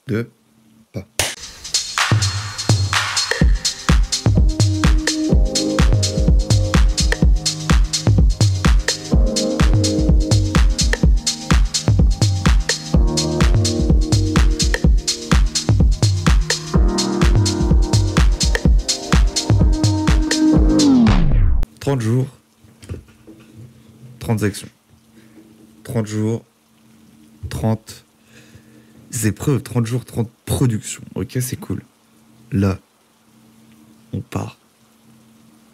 2, pas. « 30 jours, 30 actions. 30 jours, 30 épreuves, 30 jours, 30 productions. Ok, c'est cool. Là, on part.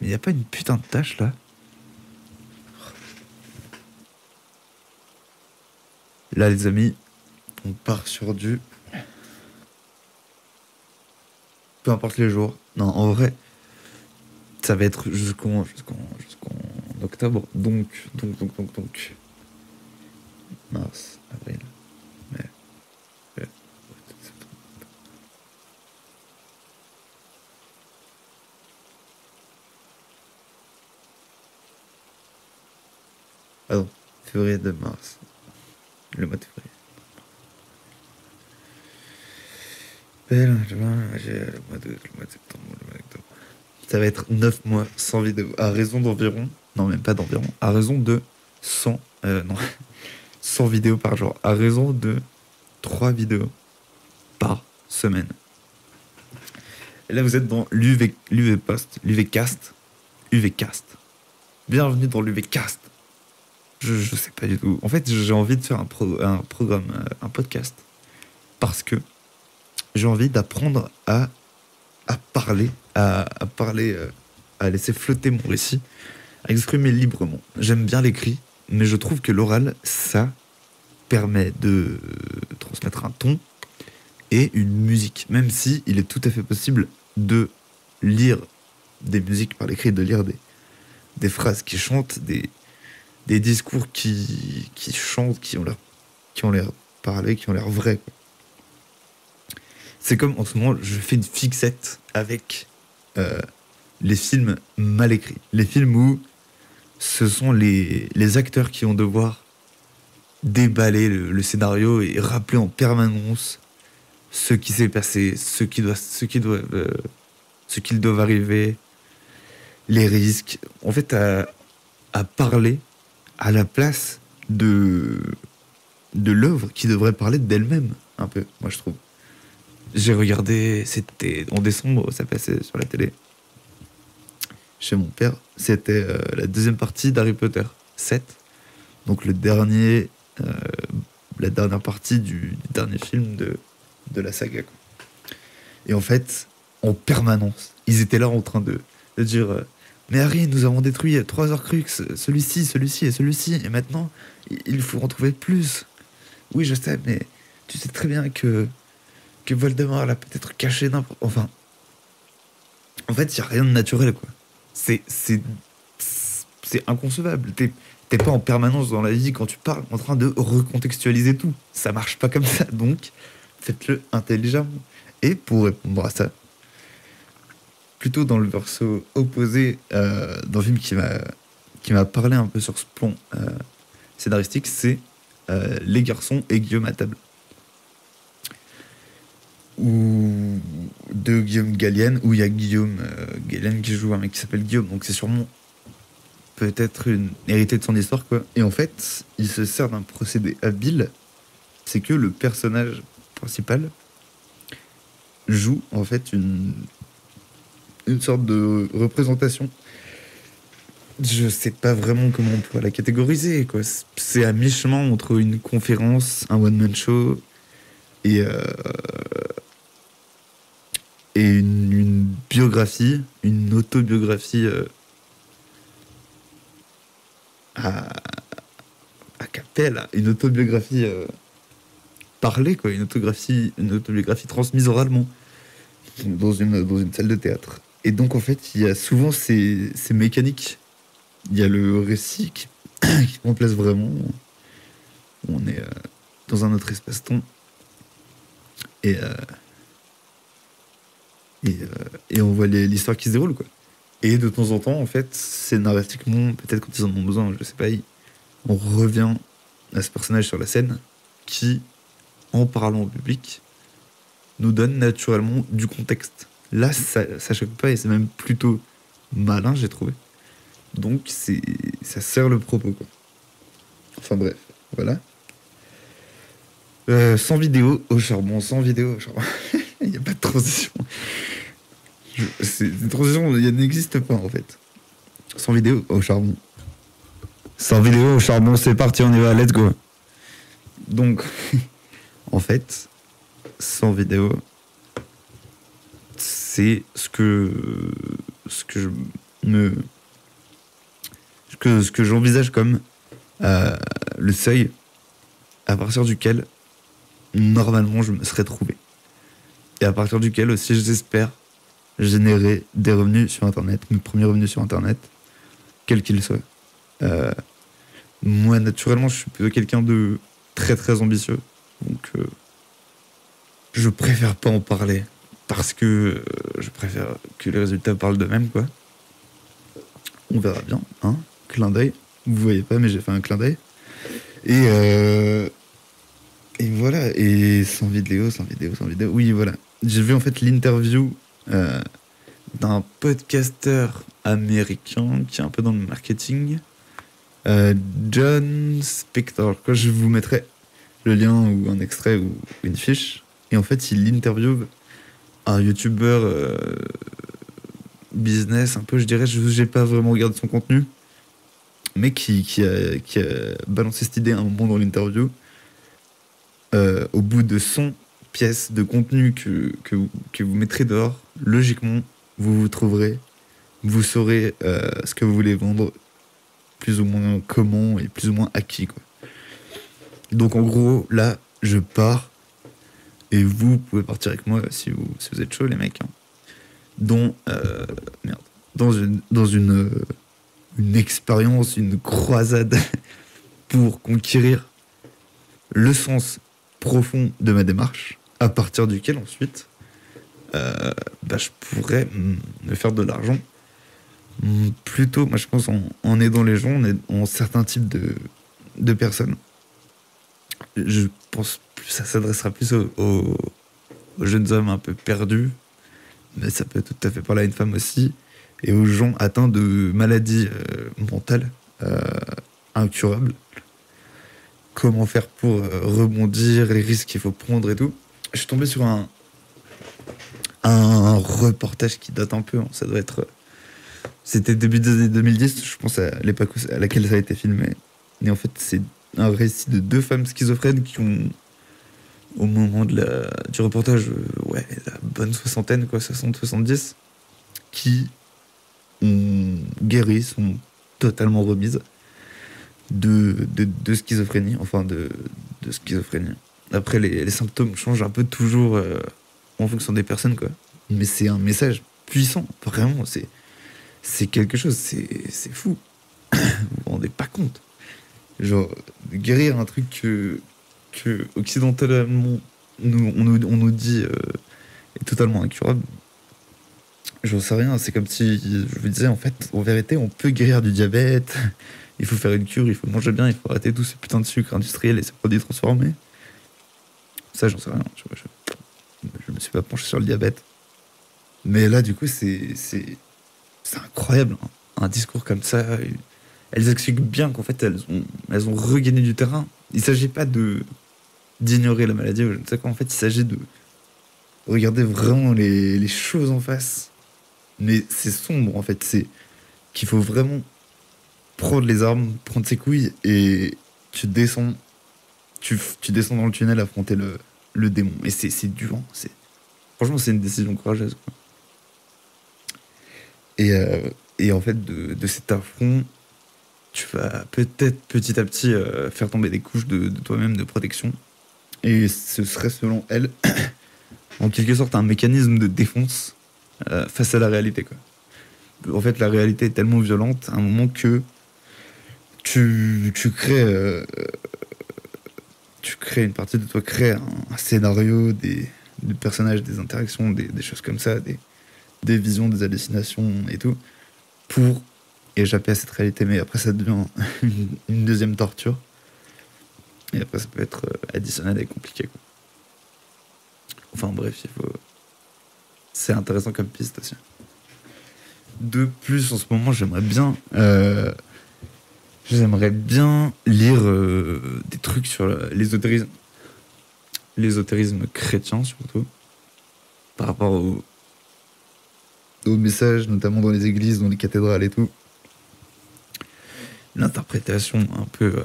Mais y a pas une putain de tâche, là? Là, les amis, on part sur du... Peu importe les jours. Non, en vrai, ça va être jusqu'en octobre. Donc... Mars, avril, mai, juin, septembre. Ah non, février de mars. Le mois de février. Le mois d'août, le mois de septembre, le mois d'octobre. Ça va être 9 mois sans vidéo. À raison d'environ... Non, même pas d'environ. À raison de 100... non. 100 vidéos par jour. À raison de 3 vidéos par semaine. Et là, vous êtes dans l'UVcast. Bienvenue dans l'UVcast. Je sais pas du tout. En fait, j'ai envie de faire un programme, un podcast. Parce que j'ai envie d'apprendre à parler, à laisser flotter mon récit, à exprimer librement. J'aime bien l'écrit, mais je trouve que l'oral, ça permet de transmettre un ton et une musique. Même si il est tout à fait possible de lire des musiques par l'écrit, de lire des phrases qui chantent, des discours qui chantent, qui ont l'air parlés, qui ont l'air vrais, quoi. C'est comme en ce moment, je fais une fixette avec les films mal écrits. Les films où ce sont les acteurs qui vont devoir déballer le scénario et rappeler en permanence ce qui s'est passé, ce qu'ils doivent arriver, les risques. En fait, à parler à la place de l'œuvre qui devrait parler d'elle-même, un peu, moi je trouve. J'ai regardé, c'était en décembre, ça passait sur la télé, chez mon père. C'était la deuxième partie d'Harry Potter 7. Donc la dernière partie du dernier film de la saga, quoi. Et en fait, en permanence, ils étaient là en train de dire mais Harry, nous avons détruit 3 Horcruxes, celui-ci et celui-ci, et maintenant, il faut en trouver plus. Oui, je sais, mais tu sais très bien que Voldemort l'a peut-être caché n'importe... Enfin, en fait, il n'y a rien de naturel, quoi. C'est inconcevable. T'es pas en permanence dans la vie quand tu parles en train de recontextualiser tout. Ça marche pas comme ça, donc faites-le intelligemment. Et pour répondre à ça, plutôt dans le verso opposé d'un film qui m'a parlé un peu sur ce plan scénaristique, c'est Les Garçons et Guillaume à table. Ou de Guillaume Gallienne, où il y a Guillaume Gallienne qui joue un mec qui s'appelle Guillaume, donc c'est sûrement peut-être une hérité de son histoire, quoi. Et en fait, il se sert d'un procédé habile, c'est que le personnage principal joue en fait une sorte de représentation. Je sais pas vraiment comment on pourrait la catégoriser, quoi. C'est à mi-chemin entre une conférence, un one-man show et une biographie, une autobiographie à capella, une autobiographie parlée, quoi, une autobiographie transmise oralement dans une salle de théâtre. Et donc en fait, il y a souvent ces mécaniques. Il y a le récit qui prend place vraiment. On est dans un autre espace-temps. Et on voit l'histoire qui se déroule, quoi. Et de temps en temps, en fait, scénaristiquement, peut-être quand ils en ont besoin, je sais pas, on revient à ce personnage sur la scène qui, en parlant au public, nous donne naturellement du contexte. Là, ça choque pas et c'est même plutôt malin, j'ai trouvé. Donc, ça sert le propos, quoi. Enfin bref, voilà. Sans vidéo au charbon, sans vidéo au charbon. Il n'y a pas de transition. Une transition, il n'existe pas, en fait. Sans vidéo au charbon. Sans vidéo au charbon, c'est parti, on y va, let's go. Donc, en fait, sans vidéo, c'est ce que j'envisage comme le seuil à partir duquel normalement je me serais trouvé et à partir duquel aussi j'espère générer des revenus sur internet, mes premiers revenus sur internet, quels qu'ils soient. Moi naturellement je suis plutôt quelqu'un de très très ambitieux, donc je préfère pas en parler parce que je préfère que les résultats parlent d'eux-mêmes, quoi. On verra bien, hein. Clin d'œil. Vous voyez pas, mais j'ai fait un clin d'œil. Et voilà. Et sans vidéo. Oui, voilà. J'ai vu en fait l'interview d'un podcasteur américain qui est un peu dans le marketing, John Spector. Quoi, je vous mettrai le lien ou un extrait ou une fiche. Et en fait, il interviewe un youtubeur business, un peu, je dirais. J'ai pas vraiment regardé son contenu, mais qui a balancé cette idée à un moment dans l'interview. Au bout de 100 pièces de contenu que vous mettrez dehors, logiquement, vous trouverez, vous saurez ce que vous voulez vendre, plus ou moins comment et plus ou moins à qui, quoi. Donc en gros, là, je pars, et vous pouvez partir avec moi si vous êtes chaud, les mecs, hein, dans une expérience, une croisade pour conquérir le sens profond de ma démarche, à partir duquel ensuite je pourrais me faire de l'argent plutôt, moi je pense, en aidant les gens, en certains types de personnes. Je pense que ça s'adressera plus aux jeunes hommes un peu perdus, mais ça peut tout à fait parler à une femme aussi, et aux gens atteints de maladies mentales incurables. Comment faire pour rebondir, les risques qu'il faut prendre et tout. Je suis tombé sur un reportage qui date un peu, hein. Ça doit être... C'était début des années 2010, je pense, à l'époque à laquelle ça a été filmé. Et en fait, c'est un récit de deux femmes schizophrènes qui ont, au moment du reportage, la bonne soixantaine, quoi, 60-70, qui ont guéri, sont totalement remises de schizophrénie, enfin de schizophrénie. Après, les symptômes changent un peu toujours en fonction des personnes, quoi. Mais c'est un message puissant, vraiment, c'est quelque chose, c'est fou. Vous vous rendez pas compte. Genre, guérir un truc que occidentalement, on nous dit est totalement incurable. J'en sais rien, c'est comme si je vous disais, en fait, en vérité, on peut guérir du diabète, il faut faire une cure, il faut manger bien, il faut arrêter tous ces putains de sucres industriels et ces produits transformés. Ça, j'en sais rien, tu vois, je me suis pas penché sur le diabète. Mais là, du coup, c'est incroyable, hein. Un discours comme ça, elles expliquent bien qu'en fait, elles ont regagné du terrain. Il s'agit pas d'ignorer la maladie ou je ne sais quoi, en fait, il s'agit de regarder vraiment les choses en face. Mais c'est sombre, en fait, c'est qu'il faut vraiment prendre les armes, prendre ses couilles et tu descends dans le tunnel, affronter le démon. Et c'est dur, hein. Franchement, c'est une décision courageuse, quoi. Et en fait, de cet affront, tu vas peut-être petit à petit faire tomber des couches de toi-même de protection. Et ce serait, selon elle, en quelque sorte un mécanisme de défense face à la réalité, quoi. En fait, la réalité est tellement violente à un moment que tu crées une partie de toi, crée un scénario, des personnages, des interactions, des choses comme ça, des visions, des hallucinations et tout, pour échapper à cette réalité. Mais après, ça devient une deuxième torture. Et après, ça peut être additionnel et compliqué, quoi. Enfin bref, c'est intéressant comme piste aussi. De plus, en ce moment, j'aimerais bien lire des trucs sur l'ésotérisme chrétien, surtout, par rapport aux messages, notamment dans les églises, dans les cathédrales et tout. L'interprétation un peu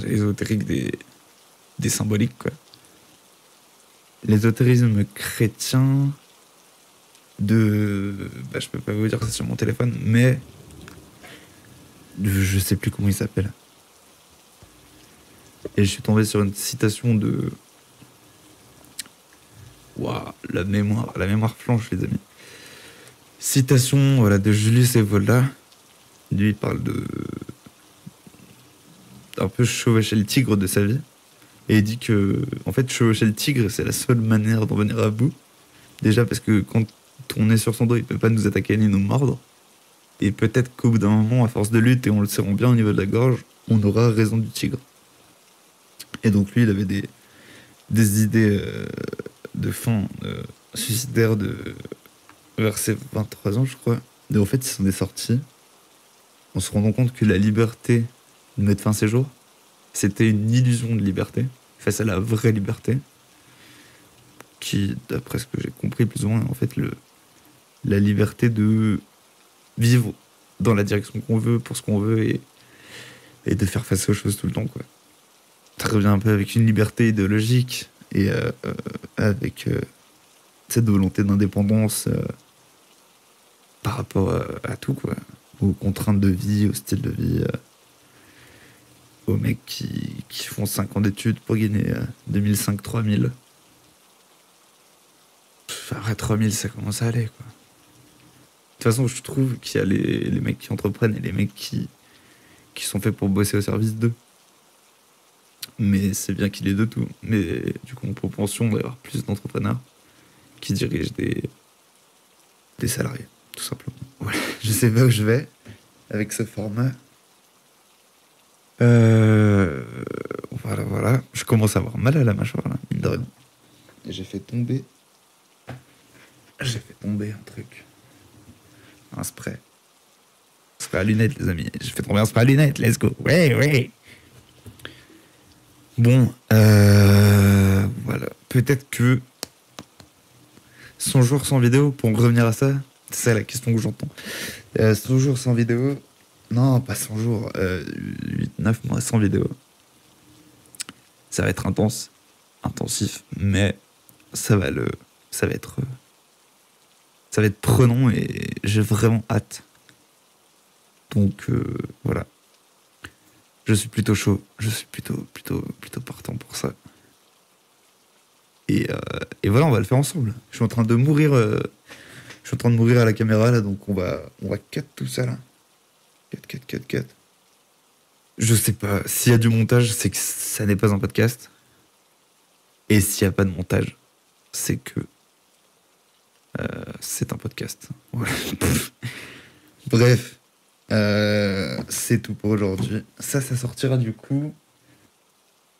ésotérique des symboliques, quoi. L'ésotérisme chrétien je peux pas vous dire ça sur mon téléphone, mais je sais plus comment il s'appelle. Et je suis tombé sur une citation de... Waouh, la mémoire flanche, les amis. Citation, voilà, de Julius Evola. Lui, il parle un peu chevaucher le tigre de sa vie. Et il dit que, en fait, chevaucher le tigre, c'est la seule manière d'en venir à bout. Déjà parce que quand on est sur son dos, il peut pas nous attaquer ni nous mordre. Et peut-être qu'au bout d'un moment, à force de lutte et en le serrant bien au niveau de la gorge, on aura raison du tigre. Et donc lui, il avait des idées de fin suicidaires vers ses 23 ans, je crois. Et en fait, il s'en est sorti en se rendant compte que la liberté de mettre fin à ses jours, c'était une illusion de liberté face à la vraie liberté, qui, d'après ce que j'ai compris plus ou moins, en fait, la liberté de vivre dans la direction qu'on veut, pour ce qu'on veut, et de faire face aux choses tout le temps, quoi. Ça revient un peu avec une liberté idéologique et avec cette volonté d'indépendance par rapport à tout, quoi. Aux contraintes de vie, au style de vie, aux mecs qui font 5 ans d'études pour gagner 2005-3000. Après 3000, ça commence à aller, quoi. De toute façon, je trouve qu'il y a les mecs qui entreprennent et les mecs qui sont faits pour bosser au service d'eux. Mais c'est bien qu'il y ait de tout. Mais du coup, en propension d'avoir plus d'entrepreneurs qui dirigent des salariés, tout simplement. Voilà. Je sais pas où je vais avec ce format. Voilà. Je commence à avoir mal à la mâchoire, là, mine de rien. Et j'ai fait tomber un truc. Un spray. Un spray à lunettes, les amis. J'ai fait tomber un spray à lunettes, let's go. Ouais. Bon, voilà. Peut-être que 100 jours sans vidéo, pour en revenir à ça, c'est ça la question que j'entends. 100 jours sans vidéo, non, pas 100 jours, 8-9 mois sans vidéo. Ça va être intensif, mais ça va être prenant et j'ai vraiment hâte. Donc, voilà. Je suis plutôt chaud, je suis plutôt partant pour ça. Et voilà, on va le faire ensemble. Je suis en train de mourir à la caméra là, donc on va cut tout ça là. Cut. Je sais pas, s'il y a du montage, c'est que ça n'est pas un podcast. Et s'il y a pas de montage, c'est que c'est un podcast. Voilà. Bref. C'est tout pour aujourd'hui. Ça sortira du coup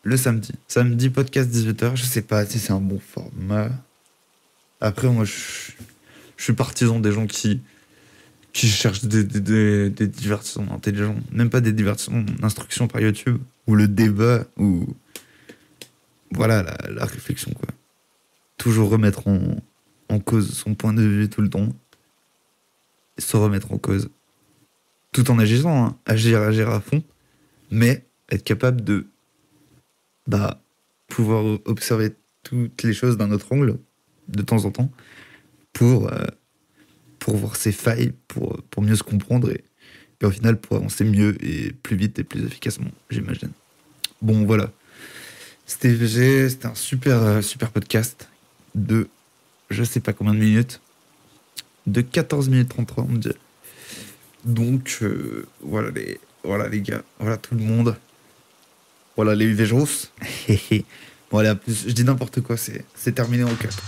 le samedi. Samedi, podcast 18h. Je sais pas si c'est un bon format. Après, moi, je suis partisan des gens qui cherchent des divertissements intelligents. Même pas des divertissements d'instruction par YouTube. Ou le débat. Ou voilà, la réflexion, quoi. Toujours remettre en cause son point de vue tout le temps. Et se remettre en cause. Tout en agissant, hein. Agir à fond, mais être capable de pouvoir observer toutes les choses d'un autre angle, de temps en temps, pour voir ses failles, pour mieux se comprendre et au final pour avancer mieux et plus vite et plus efficacement, j'imagine. Bon, voilà. C'était VG, c'était un super podcast de je sais pas combien de minutes, de 14 minutes 33, on me dit. Donc, voilà les gars, voilà tout le monde. Voilà les Vejros. Bon, allez, à plus. Je dis n'importe quoi, c'est terminé en 4.